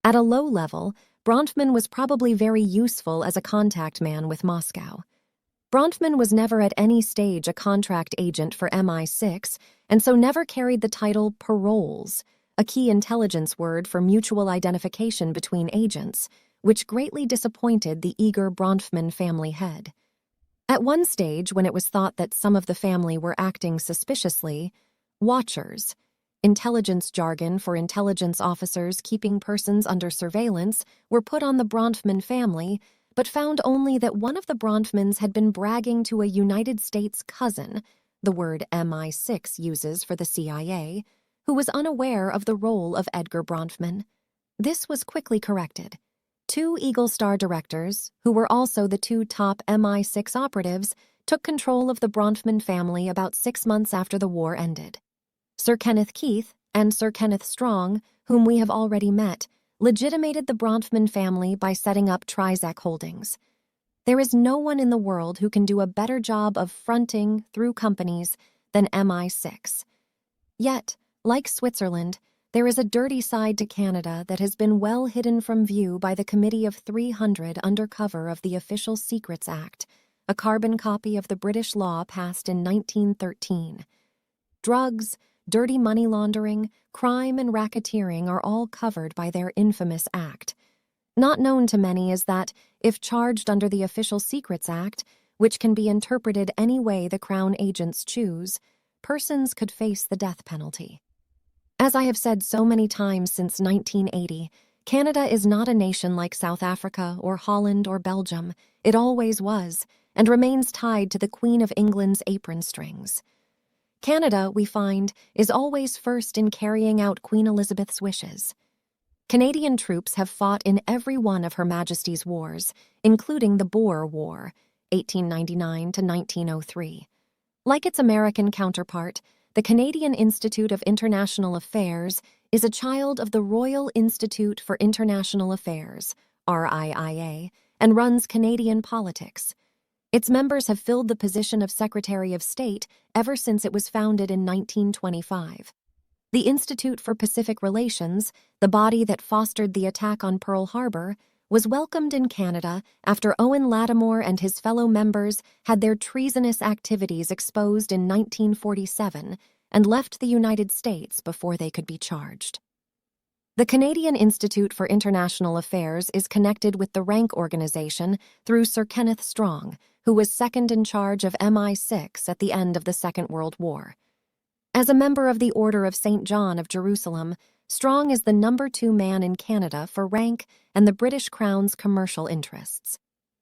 At a low level, Bronfman was probably very useful as a contact man with Moscow. Bronfman was never at any stage a contract agent for MI6, and so never carried the title paroles, a key intelligence word for mutual identification between agents, which greatly disappointed the eager Bronfman family head. At one stage, when it was thought that some of the family were acting suspiciously, watchers, intelligence jargon for intelligence officers keeping persons under surveillance, were put on the Bronfman family, but found only that one of the Bronfmans had been bragging to a United States cousin, the word MI6 uses for the CIA, who was unaware of the role of Edgar Bronfman. This was quickly corrected. Two Eagle Star directors, who were also the two top MI6 operatives, took control of the Bronfman family about 6 months after the war ended. Sir Kenneth Keith and Sir Kenneth Strong, whom we have already met, legitimated the Bronfman family by setting up Trizec Holdings. There is no one in the world who can do a better job of fronting through companies than MI6. Yet, like Switzerland, there is a dirty side to Canada that has been well hidden from view by the Committee of 300 under cover of the Official Secrets Act, a carbon copy of the British law passed in 1913. Drugs, dirty money laundering, crime, and racketeering are all covered by their infamous act. Not known to many is that, if charged under the Official Secrets Act, which can be interpreted any way the Crown agents choose, persons could face the death penalty. As I have said so many times since 1980, Canada is not a nation like South Africa or Holland or Belgium. It always was, and remains tied to the Queen of England's apron strings. Canada, we find, is always first in carrying out Queen Elizabeth's wishes. Canadian troops have fought in every one of Her Majesty's wars, including the Boer War, 1899 to 1903. Like its American counterpart, the Canadian Institute of International Affairs is a child of the Royal Institute for International Affairs, RIIA, and runs Canadian politics. Its members have filled the position of Secretary of State ever since it was founded in 1925. The Institute for Pacific Relations, the body that fostered the attack on Pearl Harbor, was welcomed in Canada after Owen Lattimore and his fellow members had their treasonous activities exposed in 1947 and left the United States before they could be charged. The Canadian Institute for International Affairs is connected with the rank organization through Sir Kenneth Strong, who was second in charge of MI6 at the end of the Second World War. As a member of the Order of St. John of Jerusalem, Strong is the number 2 man in Canada for rank and the British Crown's commercial interests.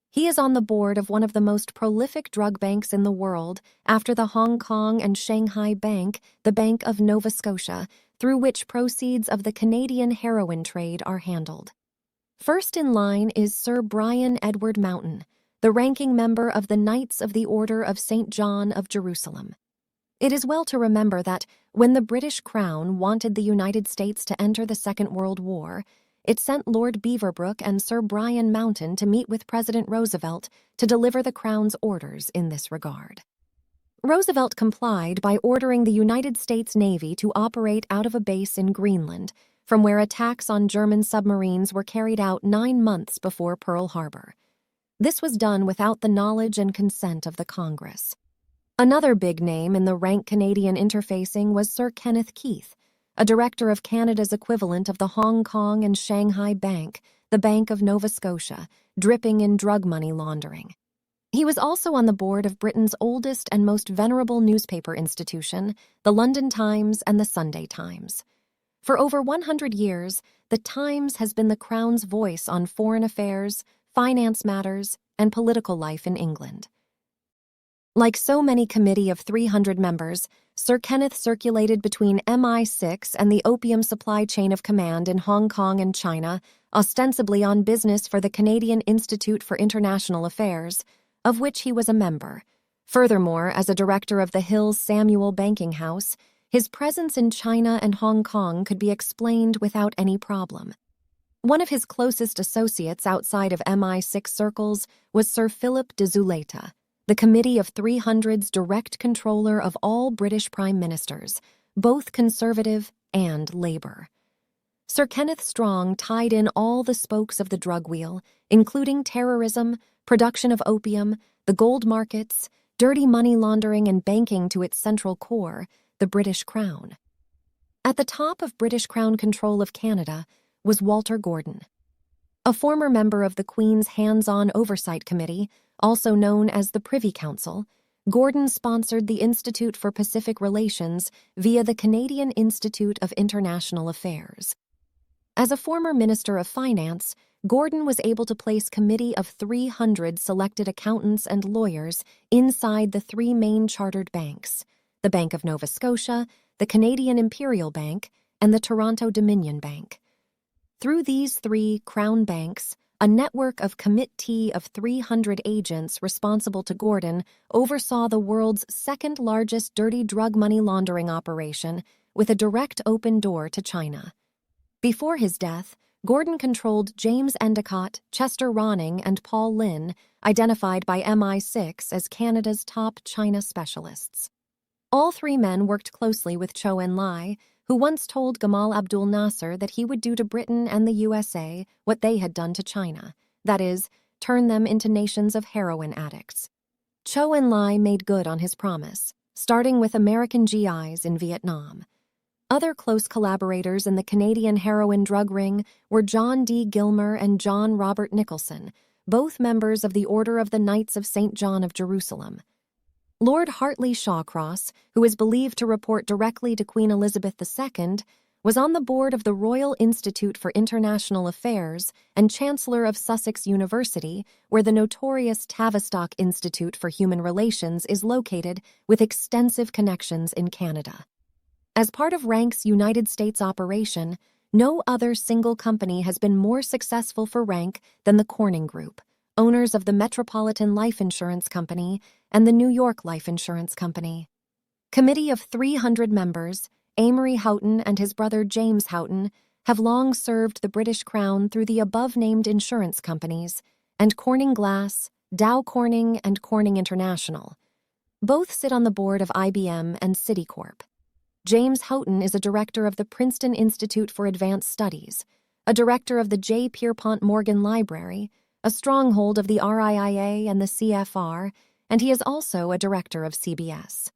He is on the board of one of the most prolific drug banks in the world after the Hong Kong and Shanghai Bank, the Bank of Nova Scotia, through which proceeds of the Canadian heroin trade are handled. First in line is Sir Brian Edward Mountain, the ranking member of the Knights of the Order of St. John of Jerusalem. It is well to remember that when the British Crown wanted the United States to enter the Second World War, it sent Lord Beaverbrook and Sir Brian Mountain to meet with President Roosevelt to deliver the Crown's orders in this regard. Roosevelt complied by ordering the United States Navy to operate out of a base in Greenland, from where attacks on German submarines were carried out 9 months before Pearl Harbor. This was done without the knowledge and consent of the Congress. Another big name in the rank Canadian interfacing was Sir Kenneth Keith, a director of Canada's equivalent of the Hong Kong and Shanghai Bank, the Bank of Nova Scotia, dripping in drug money laundering. He was also on the board of Britain's oldest and most venerable newspaper institution, the London Times and the Sunday Times. For over 100 years, the Times has been the Crown's voice on foreign affairs, finance matters, and political life in England. Like so many Committee of 300 members, Sir Kenneth circulated between MI6 and the opium supply chain of command in Hong Kong and China, ostensibly on business for the Canadian Institute for International Affairs, of which he was a member. Furthermore, as a director of the Hills Samuel Banking House, his presence in China and Hong Kong could be explained without any problem. One of his closest associates outside of MI6 circles was Sir Philip de Zuleta, the Committee of 300's direct controller of all British prime ministers, both Conservative and Labour. Sir Kenneth Strong tied in all the spokes of the drug wheel, including terrorism, production of opium, the gold markets, dirty money laundering and banking to its central core, the British Crown. At the top of British Crown control of Canada was Walter Gordon. A former member of the Queen's Hands-On Oversight Committee, also known as the Privy Council, Gordon sponsored the Institute for Pacific Relations via the Canadian Institute of International Affairs. As a former Minister of Finance, Gordon was able to place a committee of 300 selected accountants and lawyers inside the three main chartered banks, the Bank of Nova Scotia, the Canadian Imperial Bank, and the Toronto Dominion Bank. Through these three Crown banks, a network of committee of 300 agents responsible to Gordon oversaw the world's second-largest dirty drug money laundering operation with a direct open door to China. Before his death, Gordon controlled James Endicott, Chester Ronning, and Paul Lin, identified by MI6 as Canada's top China specialists. All three men worked closely with Zhou Enlai, who once told Gamal Abdul Nasser that he would do to Britain and the USA what they had done to China, that is, turn them into nations of heroin addicts. Zhou Enlai made good on his promise, starting with American GIs in Vietnam. Other close collaborators in the Canadian heroin drug ring were John D. Gilmer and John Robert Nicholson, both members of the Order of the Knights of St. John of Jerusalem. Lord Hartley Shawcross, who is believed to report directly to Queen Elizabeth II, was on the board of the Royal Institute for International Affairs and Chancellor of Sussex University, where the notorious Tavistock Institute for Human Relations is located, with extensive connections in Canada. As part of Rank's United States operation, no other single company has been more successful for Rank than the Corning Group, owners of the Metropolitan Life Insurance Company and the New York Life Insurance Company. Committee of 300 members, Amory Houghton and his brother James Houghton, have long served the British Crown through the above-named insurance companies, and Corning Glass, Dow Corning, and Corning International. Both sit on the board of IBM and Citicorp. James Houghton is a director of the Princeton Institute for Advanced Studies, a director of the J. Pierpont Morgan Library, a stronghold of the RIIA and the CFR, and he is also a director of CBS.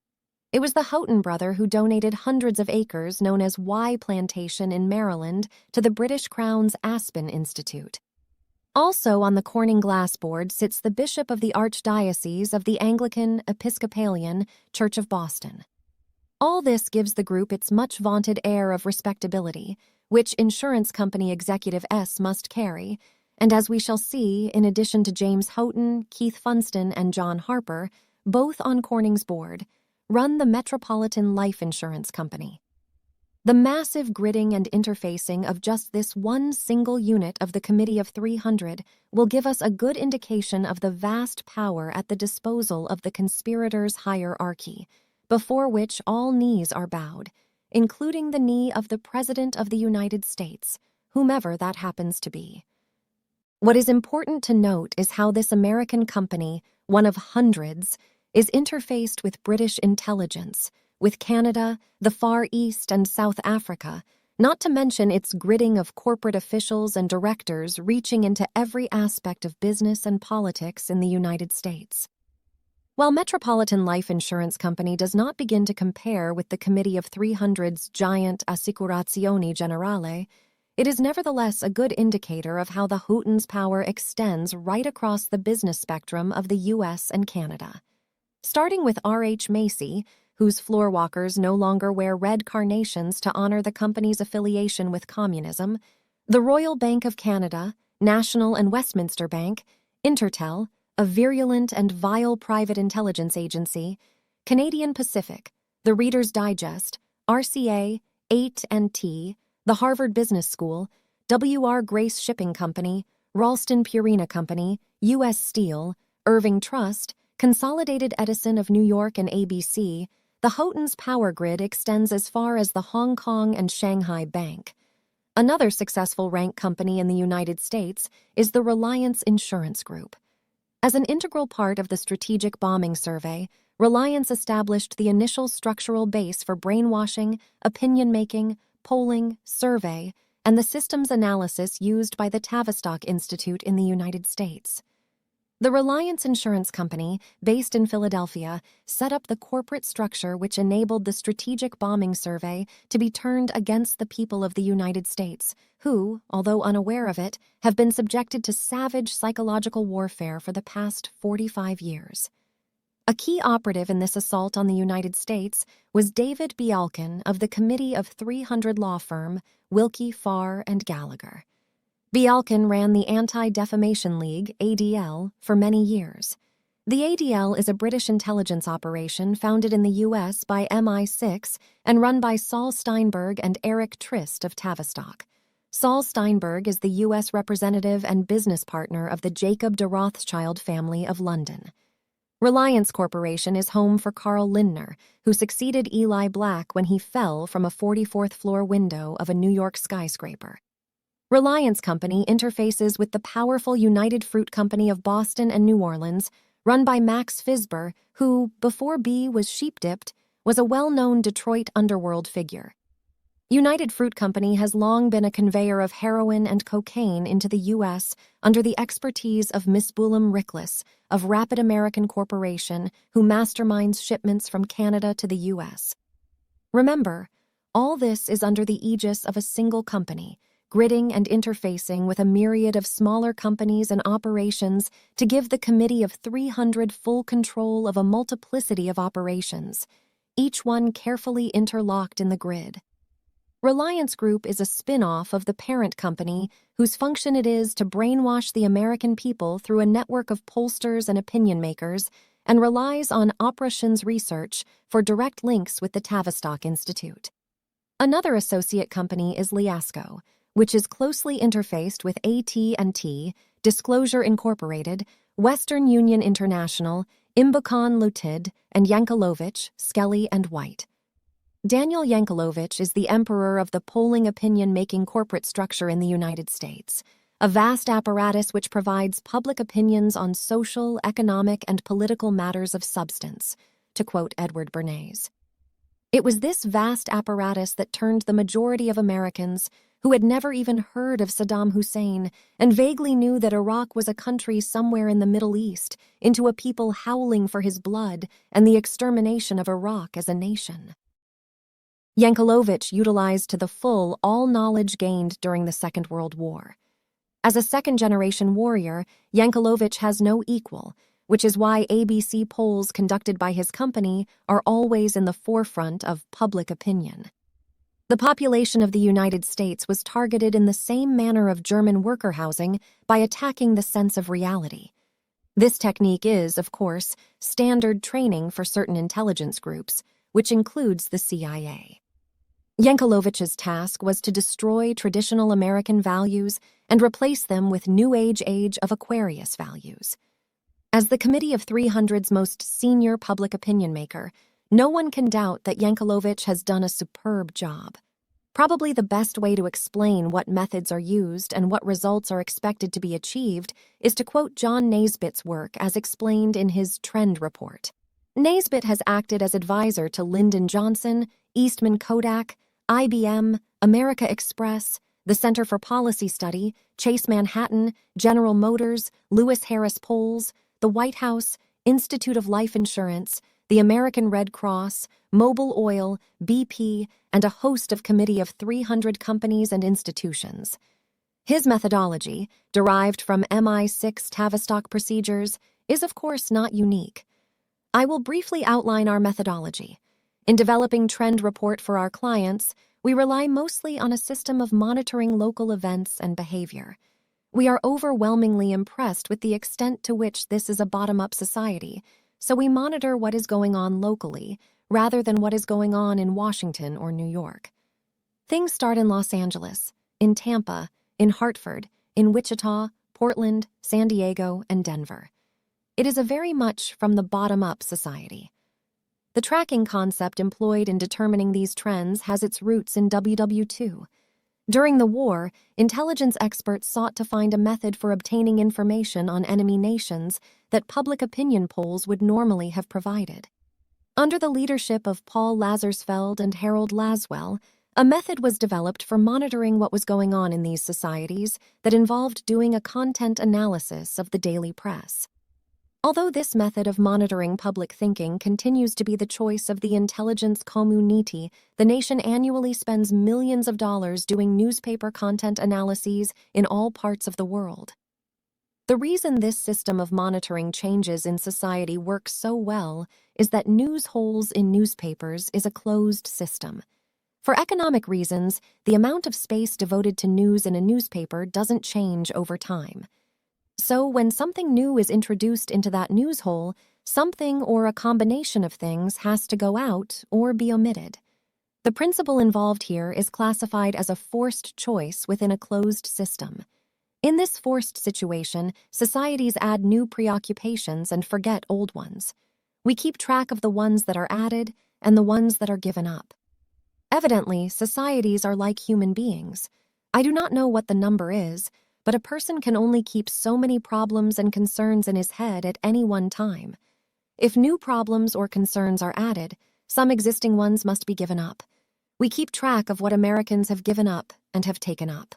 It was the Houghton brother who donated hundreds of acres known as Y Plantation in Maryland to the British Crown's Aspen Institute. Also on the Corning Glass board sits the Bishop of the Archdiocese of the Anglican Episcopalian Church of Boston. All this gives the group its much-vaunted air of respectability, which insurance company executive S must carry, and as we shall see, in addition to James Houghton, Keith Funston, and John Harper, both on Corning's board, run the Metropolitan Life Insurance Company. The massive gridding and interfacing of just this one single unit of the Committee of 300 will give us a good indication of the vast power at the disposal of the conspirators' hierarchy, before which all knees are bowed, including the knee of the President of the United States, whomever that happens to be. What is important to note is how this American company, one of hundreds, is interfaced with British intelligence, with Canada, the Far East, and South Africa, not to mention its gridding of corporate officials and directors reaching into every aspect of business and politics in the United States. While Metropolitan Life Insurance Company does not begin to compare with the Committee of 300's giant Assicurazioni Generale, it is nevertheless a good indicator of how the Houghtons' power extends right across the business spectrum of the U.S. and Canada. Starting with R.H. Macy, whose floorwalkers no longer wear red carnations to honor the company's affiliation with communism, the Royal Bank of Canada, National and Westminster Bank, Intertel, a virulent and vile private intelligence agency, Canadian Pacific, the Reader's Digest, RCA, AT&T, the Harvard Business School, W.R. Grace Shipping Company, Ralston Purina Company, U.S. Steel, Irving Trust, Consolidated Edison of New York, and ABC, the Houghtons' power grid extends as far as the Hong Kong and Shanghai Bank. Another successful Rank company in the United States is the Reliance Insurance Group. As an integral part of the Strategic Bombing Survey, Reliance established the initial structural base for brainwashing, opinion-making, polling, survey, and the systems analysis used by the Tavistock Institute in the United States. The Reliance Insurance Company, based in Philadelphia, set up the corporate structure which enabled the Strategic Bombing Survey to be turned against the people of the United States, who, although unaware of it, have been subjected to savage psychological warfare for the past 45 years. A key operative in this assault on the United States was David Bialkin of the Committee of 300 law firm Wilkie, Farr, and Gallagher. Bialkin ran the Anti-Defamation League, ADL, for many years. The ADL is a British intelligence operation founded in the U.S. by MI6 and run by Saul Steinberg and Eric Trist of Tavistock. Saul Steinberg is the U.S. representative and business partner of the Jacob de Rothschild family of London. Reliance Corporation is home for Carl Lindner, who succeeded Eli Black when he fell from a 44th-floor window of a New York skyscraper. Reliance Company interfaces with the powerful United Fruit Company of Boston and New Orleans, run by Max Fisber, who, before B was sheep-dipped, was a well-known Detroit underworld figure. United Fruit Company has long been a conveyor of heroin and cocaine into the U.S. under the expertise of Miss Bullum Rickless of Rapid American Corporation, who masterminds shipments from Canada to the U.S. Remember, all this is under the aegis of a single company, gridding and interfacing with a myriad of smaller companies and operations to give the Committee of 300 full control of a multiplicity of operations, each one carefully interlocked in the grid. Reliance Group is a spin-off of the parent company whose function it is to brainwash the American people through a network of pollsters and opinion makers and relies on Operations Research for direct links with the Tavistock Institute. Another associate company is Liasco, which is closely interfaced with AT&T, Disclosure Incorporated, Western Union International, Imbocon Lutid, and Yankelovich, Skelly and White. Daniel Yankelovich is the emperor of the polling opinion-making corporate structure in the United States, a vast apparatus which provides public opinions on social, economic, and political matters of substance, to quote Edward Bernays. It was this vast apparatus that turned the majority of Americans who had never even heard of Saddam Hussein and vaguely knew that Iraq was a country somewhere in the Middle East, into a people howling for his blood and the extermination of Iraq as a nation. Yankelovich utilized to the full all knowledge gained during the Second World War. As a second-generation warrior, Yankelovich has no equal, which is why ABC polls conducted by his company are always in the forefront of public opinion. The population of the United States was targeted in the same manner of German worker housing by attacking the sense of reality. This technique is, of course, standard training for certain intelligence groups, which includes the CIA. Yankelovich's task was to destroy traditional American values and replace them with New Age of Aquarius values. As the Committee of 300's most senior public opinion maker, no one can doubt that Yankelovich has done a superb job. Probably the best way to explain what methods are used and what results are expected to be achieved is to quote John Naisbitt's work as explained in his Trend Report. Naisbitt has acted as advisor to Lyndon Johnson, Eastman Kodak, IBM, America Express, the Center for Policy Study, Chase Manhattan, General Motors, Lewis Harris Polls, the White House, Institute of Life Insurance, the American Red Cross, Mobil Oil, BP, and a host of Committee of 300 companies and institutions. His methodology, derived from MI6 Tavistock procedures, is of course not unique. I will briefly outline our methodology. In developing Trend Report for our clients, we rely mostly on a system of monitoring local events and behavior. We are overwhelmingly impressed with the extent to which this is a bottom-up society, so we monitor what is going on locally, rather than what is going on in Washington or New York. Things start in Los Angeles, in Tampa, in Hartford, in Wichita, Portland, San Diego, and Denver. It is a very much from the bottom-up society. The tracking concept employed in determining these trends has its roots in WW2. During the war, intelligence experts sought to find a method for obtaining information on enemy nations that public opinion polls would normally have provided. Under the leadership of Paul Lazarsfeld and Harold Laswell, A method was developed for monitoring what was going on in these societies that involved doing a content analysis of the daily press. Although this method of monitoring public thinking continues to be the choice of the intelligence community, the nation annually spends millions of dollars doing newspaper content analyses in all parts of the world. The reason this system of monitoring changes in society works so well is that news holes in newspapers is a closed system. For economic reasons, the amount of space devoted to news in a newspaper doesn't change over time. So when something new is introduced into that news hole, something or a combination of things has to go out or be omitted. The principle involved here is classified as a forced choice within a closed system. In this forced situation, societies add new preoccupations and forget old ones. We keep track of the ones that are added and the ones that are given up. Evidently, societies are like human beings. I do not know what the number is, but a person can only keep so many problems and concerns in his head at any one time. If new problems or concerns are added, some existing ones must be given up. We keep track of what Americans have given up and have taken up.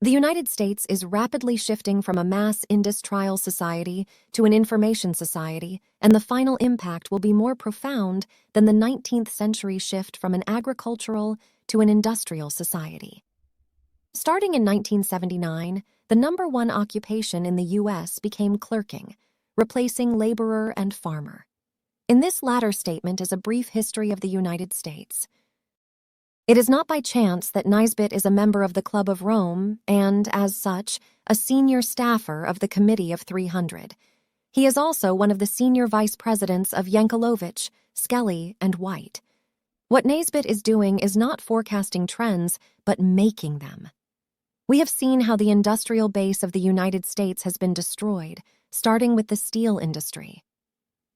The United States is rapidly shifting from a mass industrial society to an information society, and the final impact will be more profound than the 19th century shift from an agricultural to an industrial society. Starting in 1979, the number one occupation in the U.S. became clerking, replacing laborer and farmer. In this latter statement is a brief history of the United States. It is not by chance that Nisbet is a member of the Club of Rome and, as such, a senior staffer of the Committee of 300. He is also one of the senior vice presidents of Yankelovich, Skelly, and White. What Nisbet is doing is not forecasting trends, but making them. We have seen how the industrial base of the United States has been destroyed, starting with the steel industry.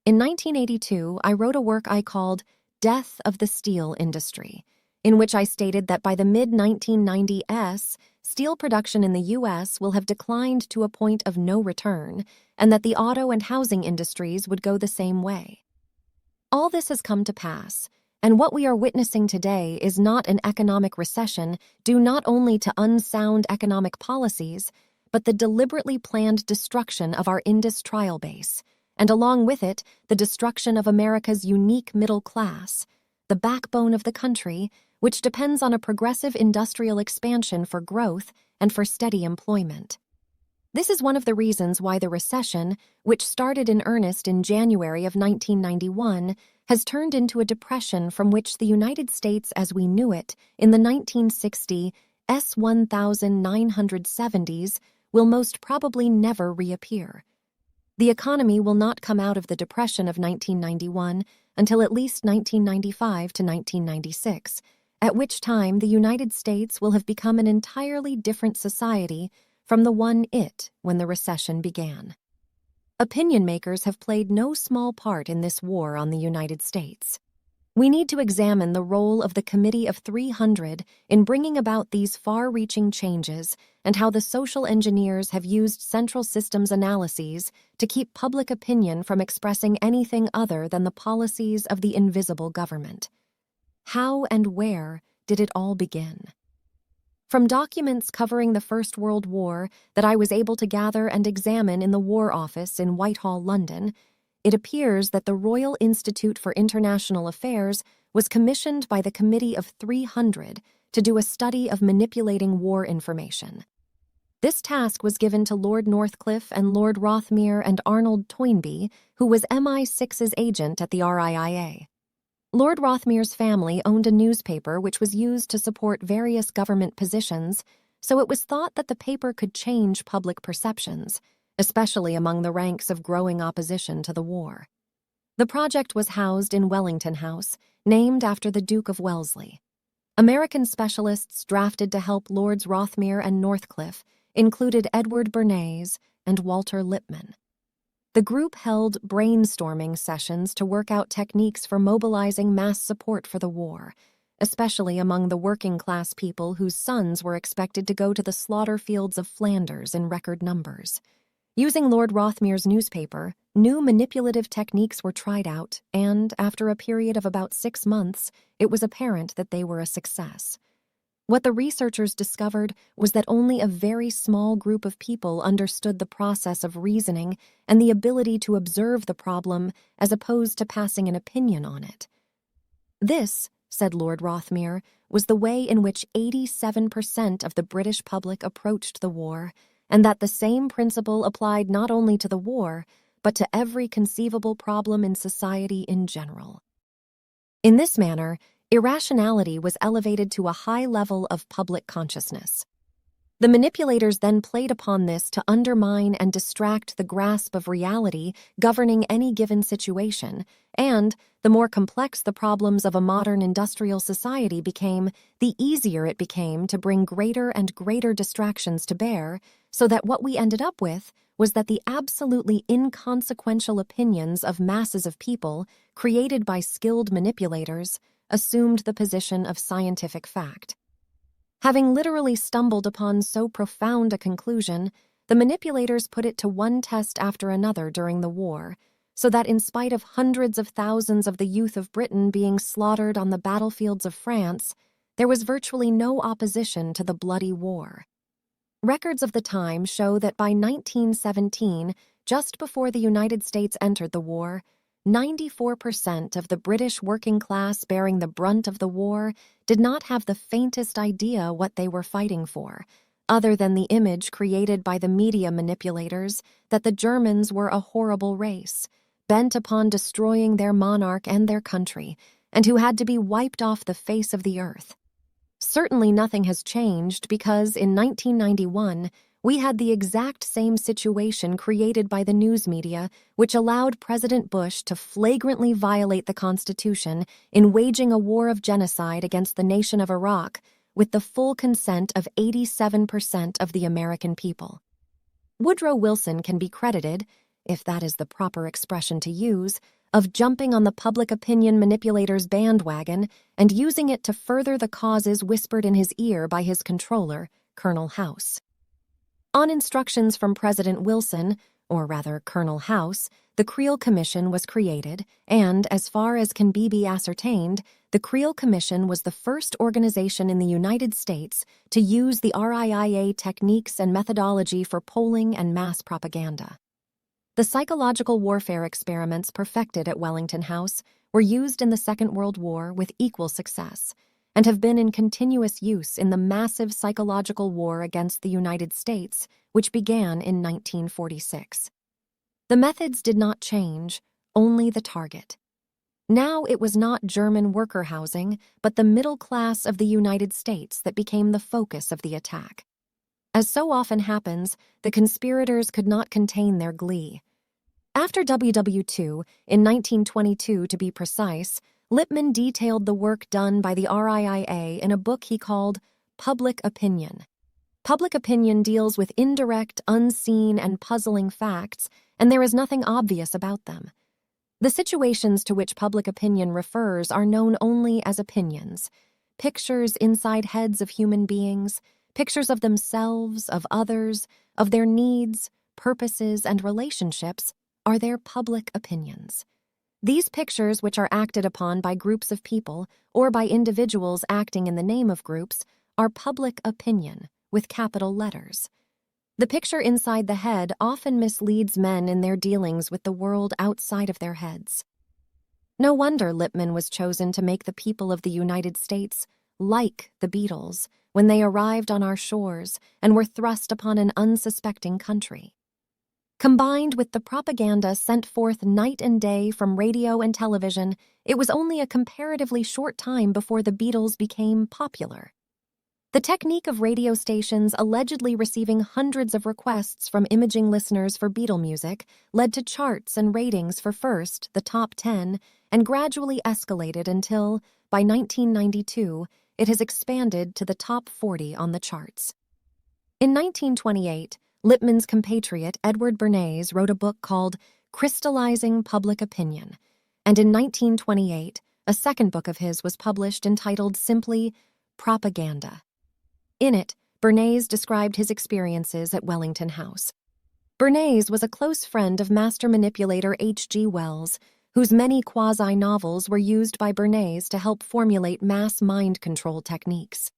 In 1982, I wrote a work I called Death of the Steel Industry, in which I stated that by the mid-1990s, steel production in the U.S. will have declined to a point of no return, and that the auto and housing industries would go the same way. All this has come to pass, and what we are witnessing today is not an economic recession due not only to unsound economic policies, but the deliberately planned destruction of our industrial base, and along with it, the destruction of America's unique middle class, the backbone of the country, which depends on a progressive industrial expansion for growth and for steady employment. This is one of the reasons why the recession, which started in earnest in January of 1991, has turned into a depression from which the United States as we knew it in the 1960s 1970s will most probably never reappear. The economy will not come out of the depression of 1991 until at least 1995 to 1996, at which time the United States will have become an entirely different society from the one when the recession began. Opinion makers have played no small part in this war on the United States. We need to examine the role of the Committee of 300 in bringing about these far-reaching changes and how the social engineers have used central systems analyses to keep public opinion from expressing anything other than the policies of the invisible government. How and where did it all begin? From documents covering the First World War that I was able to gather and examine in the War Office in Whitehall, London, it appears that the Royal Institute for International Affairs was commissioned by the Committee of 300 to do a study of manipulating war information. This task was given to Lord Northcliffe and Lord Rothmere and Arnold Toynbee, who was MI6's agent at the RIIA. Lord Rothmere's family owned a newspaper which was used to support various government positions, so it was thought that the paper could change public perceptions, especially among the ranks of growing opposition to the war. The project was housed in Wellington House, named after the Duke of Wellesley. American specialists drafted to help Lords Rothmere and Northcliffe included Edward Bernays and Walter Lippmann. The group held brainstorming sessions to work out techniques for mobilizing mass support for the war, especially among the working-class people whose sons were expected to go to the slaughter fields of Flanders in record numbers. Using Lord Rothmere's newspaper, New manipulative techniques were tried out, and after a period of about 6 months, it was apparent that they were a success. What the researchers discovered was that only a very small group of people understood the process of reasoning and the ability to observe the problem as opposed to passing an opinion on it. This, said Lord Rothmere, was the way in which 87% of the British public approached the war, and that the same principle applied not only to the war, but to every conceivable problem in society in general. In this manner, irrationality was elevated to a high level of public consciousness. The manipulators then played upon this to undermine and distract the grasp of reality governing any given situation, and the more complex the problems of a modern industrial society became, the easier it became to bring greater and greater distractions to bear, so that what we ended up with was that the absolutely inconsequential opinions of masses of people, created by skilled manipulators, assumed the position of scientific fact. Having literally stumbled upon so profound a conclusion, the manipulators put it to one test after another during the war, so that in spite of hundreds of thousands of the youth of Britain being slaughtered on the battlefields of France, there was virtually no opposition to the bloody war. Records of the time show that by 1917, just before the United States entered the war, 94% of the British working class bearing the brunt of the war did not have the faintest idea what they were fighting for, other than the image created by the media manipulators that the Germans were a horrible race, bent upon destroying their monarch and their country, and who had to be wiped off the face of the earth. Certainly nothing has changed because in 1991, we had the exact same situation created by the news media, which allowed President Bush to flagrantly violate the Constitution in waging a war of genocide against the nation of Iraq with the full consent of 87% of the American people. Woodrow Wilson can be credited, if that is the proper expression to use, of jumping on the public opinion manipulators' bandwagon and using it to further the causes whispered in his ear by his controller, Colonel House. On instructions from President Wilson, or rather Colonel House, the Creel Commission was created, and, as far as can be ascertained, the Creel Commission was the first organization in the United States to use the RIIA techniques and methodology for polling and mass propaganda. The psychological warfare experiments perfected at Wellington House were used in the Second World War with equal success, and have been in continuous use in the massive psychological war against the United States, which began in 1946. The methods did not change, only the target. Now it was not German worker housing, but the middle class of the United States that became the focus of the attack. As so often happens, the conspirators could not contain their glee. After WW2, in 1922 to be precise, Lippmann detailed the work done by the RIIA in a book he called Public Opinion. Public opinion deals with indirect, unseen, and puzzling facts, and there is nothing obvious about them. The situations to which public opinion refers are known only as opinions, pictures inside heads of human beings, pictures of themselves, of others, of their needs, purposes, and relationships are their public opinions. These pictures, which are acted upon by groups of people or by individuals acting in the name of groups, are public opinion, with capital letters. The picture inside the head often misleads men in their dealings with the world outside of their heads. No wonder Lippmann was chosen to make the people of the United States like the Beatles when they arrived on our shores and were thrust upon an unsuspecting country. Combined with the propaganda sent forth night and day from radio and television, it was only a comparatively short time before the Beatles became popular. The technique of radio stations allegedly receiving hundreds of requests from imaging listeners for Beatle music led to charts and ratings for first the top 10 and gradually escalated until, by 1992, it has expanded to the top 40 on the charts. In 1928, Lippmann's compatriot Edward Bernays wrote a book called Crystallizing Public Opinion, and in 1928, a second book of his was published entitled simply Propaganda. In it, Bernays described his experiences at Wellington House. Bernays was a close friend of master manipulator H.G. Wells, whose many quasi-novels were used by Bernays to help formulate mass mind control techniques.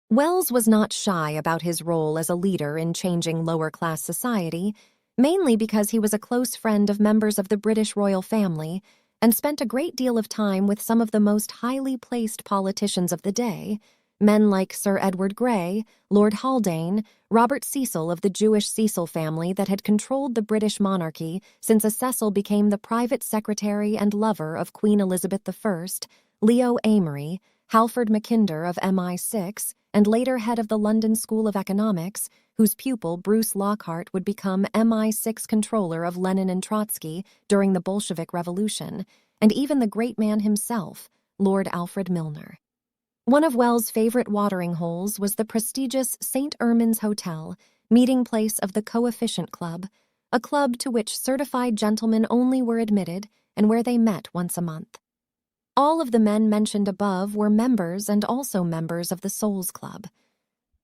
Wells was not shy about his role as a leader in changing lower-class society, mainly because he was a close friend of members of the British royal family and spent a great deal of time with some of the most highly placed politicians of the day, men like Sir Edward Grey, Lord Haldane, Robert Cecil of the Jewish Cecil family that had controlled the British monarchy since a Cecil became the private secretary and lover of Queen Elizabeth I, Leo Amery, Halford Mackinder of MI6, and later head of the London School of Economics, whose pupil Bruce Lockhart would become MI6 controller of Lenin and Trotsky during the Bolshevik Revolution, and even the great man himself, Lord Alfred Milner. One of Wells' favorite watering holes was the prestigious St. Ermin's Hotel, meeting place of the Coefficient Club, a club to which certified gentlemen only were admitted and where they met once a month. All of the men mentioned above were members and also members of the Souls Club.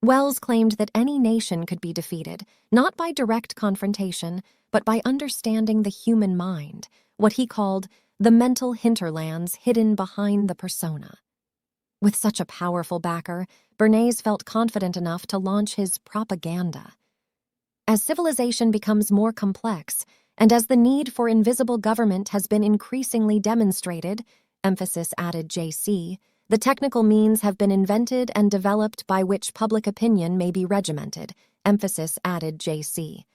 Wells claimed that any nation could be defeated, not by direct confrontation, but by understanding the human mind, what he called the mental hinterlands hidden behind the persona. With such a powerful backer, Bernays felt confident enough to launch his propaganda. As civilization becomes more complex, and as the need for invisible government has been increasingly demonstrated, emphasis added J.C., the technical means have been invented and developed by which public opinion may be regimented, emphasis added J.C.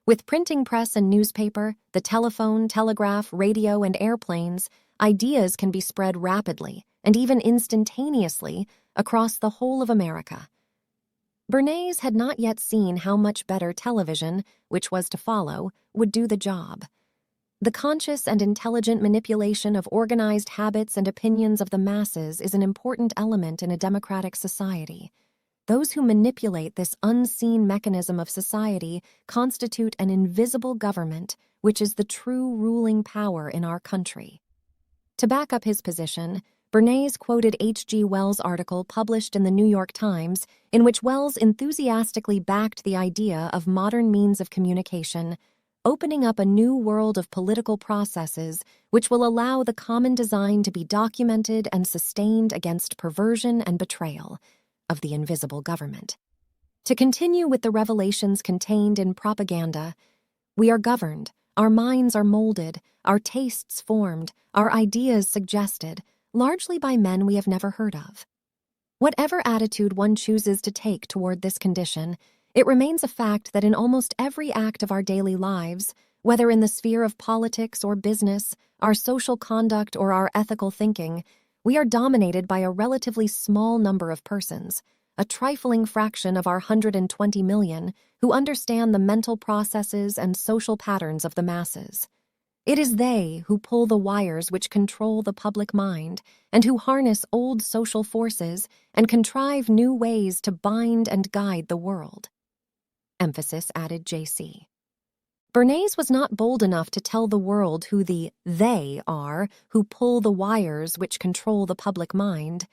With printing press and newspaper, the telephone, telegraph, radio, and airplanes, ideas can be spread rapidly, and even instantaneously, across the whole of America. Bernays had not yet seen how much better television, which was to follow, would do the job. The conscious and intelligent manipulation of organized habits and opinions of the masses is an important element in a democratic society. Those who manipulate this unseen mechanism of society constitute an invisible government, which is the true ruling power in our country. To back up his position, Bernays quoted H.G. Wells' article published in the New York Times, in which Wells enthusiastically backed the idea of modern means of communication, opening up a new world of political processes which will allow the common design to be documented and sustained against perversion and betrayal of the invisible government. To continue with the revelations contained in propaganda, we are governed, our minds are molded, our tastes formed, our ideas suggested, largely by men we have never heard of. Whatever attitude one chooses to take toward this condition, it remains a fact that in almost every act of our daily lives, whether in the sphere of politics or business, our social conduct or our ethical thinking, we are dominated by a relatively small number of persons, a trifling fraction of our 120 million, who understand the mental processes and social patterns of the masses. It is they who pull the wires which control the public mind and who harness old social forces and contrive new ways to bind and guide the world. Emphasis added J.C. Bernays was not bold enough to tell the world who the they are who pull the wires which control the public mind,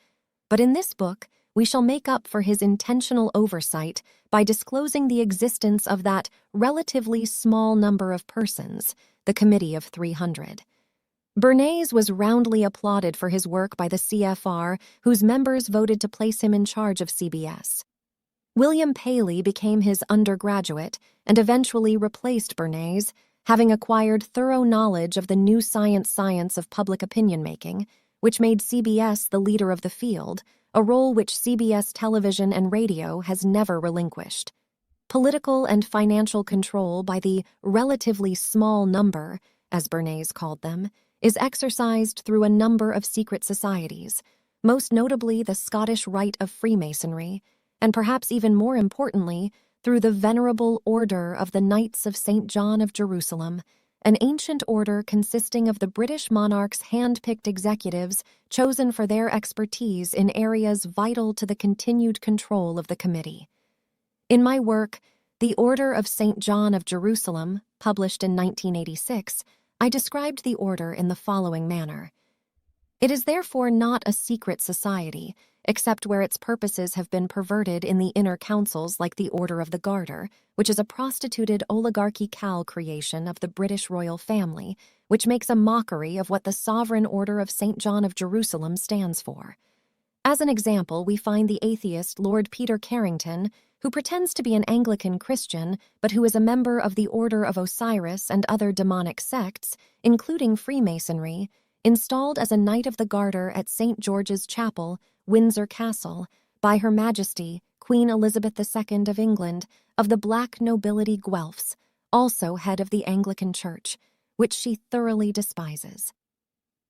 but in this book we shall make up for his intentional oversight by disclosing the existence of that relatively small number of persons, the Committee of 300. Bernays was roundly applauded for his work by the CFR, whose members voted to place him in charge of CBS. William Paley became his undergraduate and eventually replaced Bernays, having acquired thorough knowledge of the new science of public opinion making, which made CBS the leader of the field, a role which CBS television and radio has never relinquished. Political and financial control by the relatively small number, as Bernays called them, is exercised through a number of secret societies, most notably the Scottish Rite of Freemasonry, and perhaps even more importantly, through the Venerable Order of the Knights of St. John of Jerusalem, an ancient order consisting of the British monarch's hand-picked executives chosen for their expertise in areas vital to the continued control of the committee. In my work, The Order of St. John of Jerusalem, published in 1986, I described the order in the following manner. It is therefore not a secret society, except where its purposes have been perverted in the inner councils like the Order of the Garter, which is a prostituted oligarchical creation of the British royal family, which makes a mockery of what the Sovereign Order of St. John of Jerusalem stands for. As an example, we find the atheist Lord Peter Carrington, who pretends to be an Anglican Christian, but who is a member of the Order of Osiris and other demonic sects, including Freemasonry, installed as a Knight of the Garter at St. George's Chapel, Windsor Castle, by Her Majesty, Queen Elizabeth II of England, of the black nobility Guelphs, also head of the Anglican Church, which she thoroughly despises.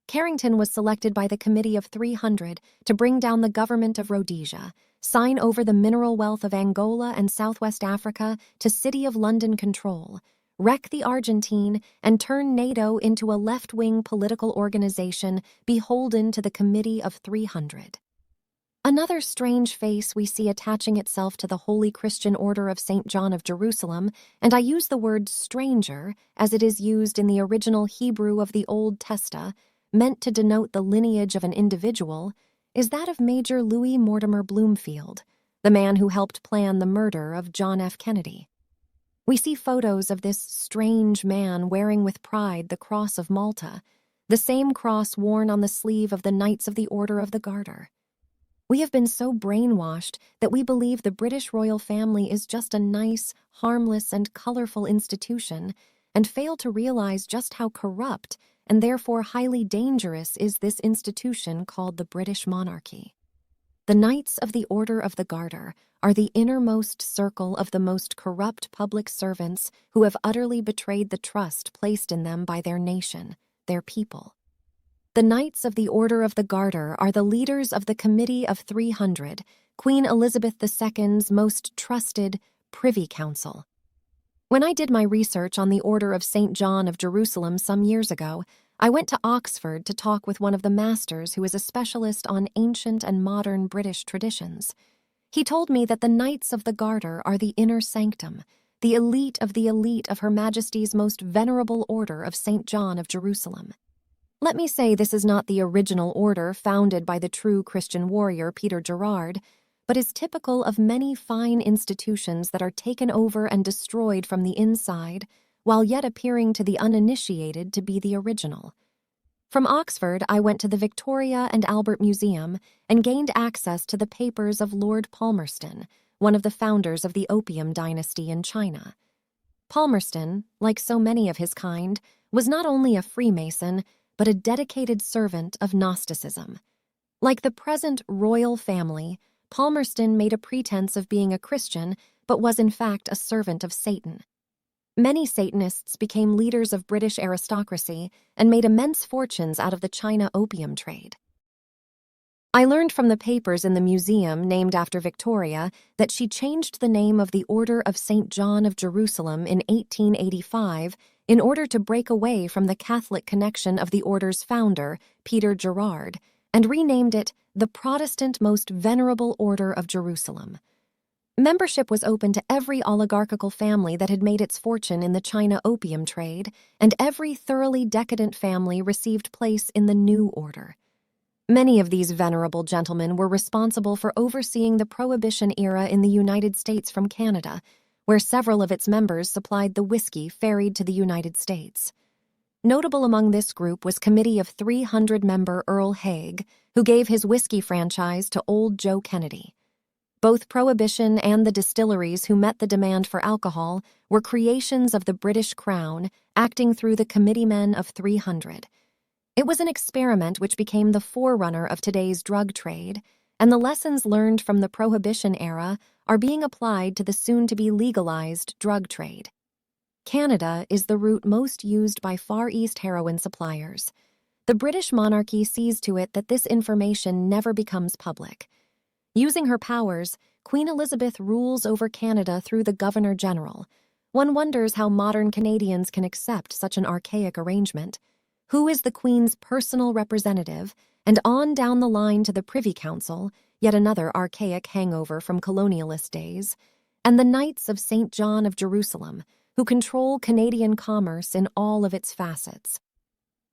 Carrington was selected by the Committee of 300 to bring down the government of Rhodesia, sign over the mineral wealth of Angola and Southwest Africa to City of London control, wreck the Argentine, and turn NATO into a left-wing political organization beholden to the Committee of 300. Another strange face we see attaching itself to the Holy Christian Order of St. John of Jerusalem, and I use the word stranger as it is used in the original Hebrew of the Old Testament, meant to denote the lineage of an individual, is that of Major Louis Mortimer Bloomfield, the man who helped plan the murder of John F. Kennedy. We see photos of this strange man wearing with pride the Cross of Malta, the same cross worn on the sleeve of the Knights of the Order of the Garter. We have been so brainwashed that we believe the British royal family is just a nice, harmless, and colorful institution, and fail to realize just how corrupt and therefore highly dangerous is this institution called the British monarchy. The Knights of the Order of the Garter are the innermost circle of the most corrupt public servants who have utterly betrayed the trust placed in them by their nation, their people. The Knights of the Order of the Garter are the leaders of the Committee of 300, Queen Elizabeth II's most trusted Privy Council. When I did my research on the Order of St. John of Jerusalem some years ago, I went to Oxford to talk with one of the masters who is a specialist on ancient and modern British traditions. He told me that the Knights of the Garter are the inner sanctum, the elite of Her Majesty's most venerable Order of St. John of Jerusalem. Let me say this is not the original order founded by the true Christian warrior Peter Gerard, but is typical of many fine institutions that are taken over and destroyed from the inside, while yet appearing to the uninitiated to be the original. From Oxford, I went to the Victoria and Albert Museum and gained access to the papers of Lord Palmerston, one of the founders of the Opium Dynasty in China. Palmerston, like so many of his kind, was not only a Freemason, but a dedicated servant of Gnosticism. Like the present royal family, Palmerston made a pretense of being a Christian, but was in fact a servant of Satan. Many Satanists became leaders of British aristocracy and made immense fortunes out of the China opium trade. I learned from the papers in the museum named after Victoria that she changed the name of the Order of St. John of Jerusalem in 1885 in order to break away from the Catholic connection of the order's founder, Peter Gerard, and renamed it the Protestant Most Venerable Order of Jerusalem. Membership was open to every oligarchical family that had made its fortune in the China opium trade, and every thoroughly decadent family received place in the new order. Many of these venerable gentlemen were responsible for overseeing the Prohibition era in the United States from Canada, where several of its members supplied the whiskey ferried to the United States. Notable among this group was Committee of 300 member Earl Haig, who gave his whiskey franchise to Old Joe Kennedy. Both Prohibition and the distilleries who met the demand for alcohol were creations of the British Crown, acting through the committeemen of 300. It was an experiment which became the forerunner of today's drug trade, and the lessons learned from the Prohibition era are being applied to the soon-to-be legalized drug trade. Canada is the route most used by Far East heroin suppliers. The British monarchy sees to it that this information never becomes public. Using her powers, Queen Elizabeth rules over Canada through the Governor-General. One wonders how modern Canadians can accept such an archaic arrangement. Who is the Queen's personal representative, and on down the line to the Privy Council, yet another archaic hangover from colonialist days, and the Knights of St. John of Jerusalem, who control Canadian commerce in all of its facets.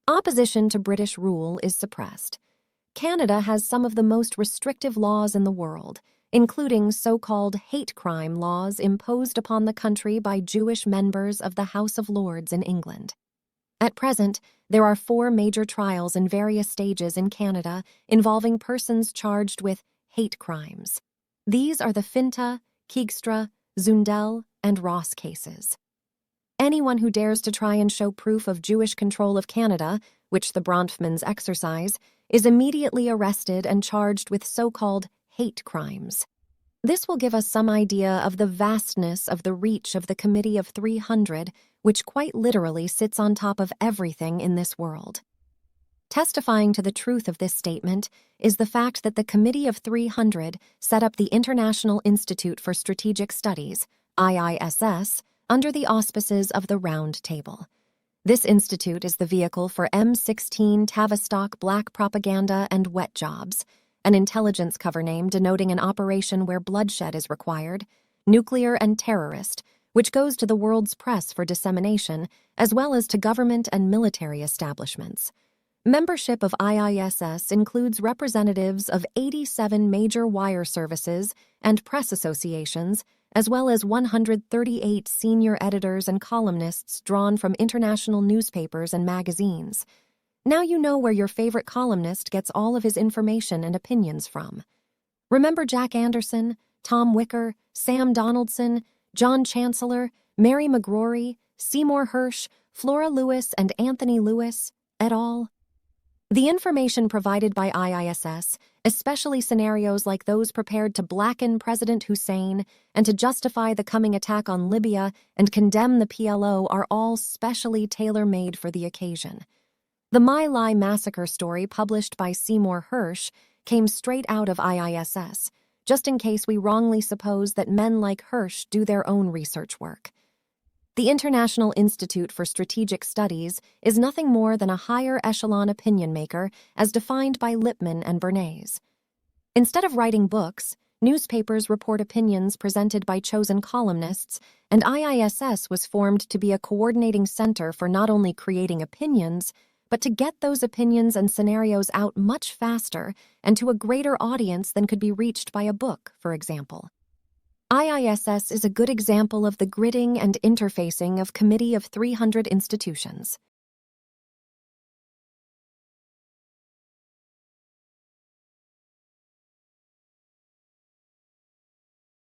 Opposition to British rule is suppressed. Canada has some of the most restrictive laws in the world, including so-called hate crime laws imposed upon the country by Jewish members of the House of Lords in England. At present, there are 4 major trials in various stages in Canada involving persons charged with hate crimes. These are the Finta, Keegstra, Zundel, and Ross cases. Anyone who dares to try and show proof of Jewish control of Canada, which the Bronfmans exercise, is immediately arrested and charged with so-called hate crimes. This will give us some idea of the vastness of the reach of the Committee of 300, which quite literally sits on top of everything in this world. Testifying to the truth of this statement is the fact that the Committee of 300 set up the International Institute for Strategic Studies, IISS, under the auspices of the Round Table. This institute is the vehicle for M16 Tavistock black propaganda and wet jobs, an intelligence cover name denoting an operation where bloodshed is required, nuclear and terrorist, which goes to the world's press for dissemination, as well as to government and military establishments. Membership of IISS includes representatives of 87 major wire services and press associations, as well as 138 senior editors and columnists drawn from international newspapers and magazines. Now you know where your favorite columnist gets all of his information and opinions from. Remember Jack Anderson, Tom Wicker, Sam Donaldson, John Chancellor, Mary McGrory, Seymour Hersh, Flora Lewis, and Anthony Lewis, et al.? The information provided by IISS, especially scenarios like those prepared to blacken President Hussein and to justify the coming attack on Libya and condemn the PLO, are all specially tailor-made for the occasion. The My Lai massacre story published by Seymour Hersh came straight out of IISS, just in case we wrongly suppose that men like Hersh do their own research work. The International Institute for Strategic Studies is nothing more than a higher echelon opinion maker as defined by Lippmann and Bernays. Instead of writing books, newspapers report opinions presented by chosen columnists, and IISS was formed to be a coordinating center for not only creating opinions, but to get those opinions and scenarios out much faster and to a greater audience than could be reached by a book, for example. IISS is a good example of the gridding and interfacing of Committee of 300 institutions.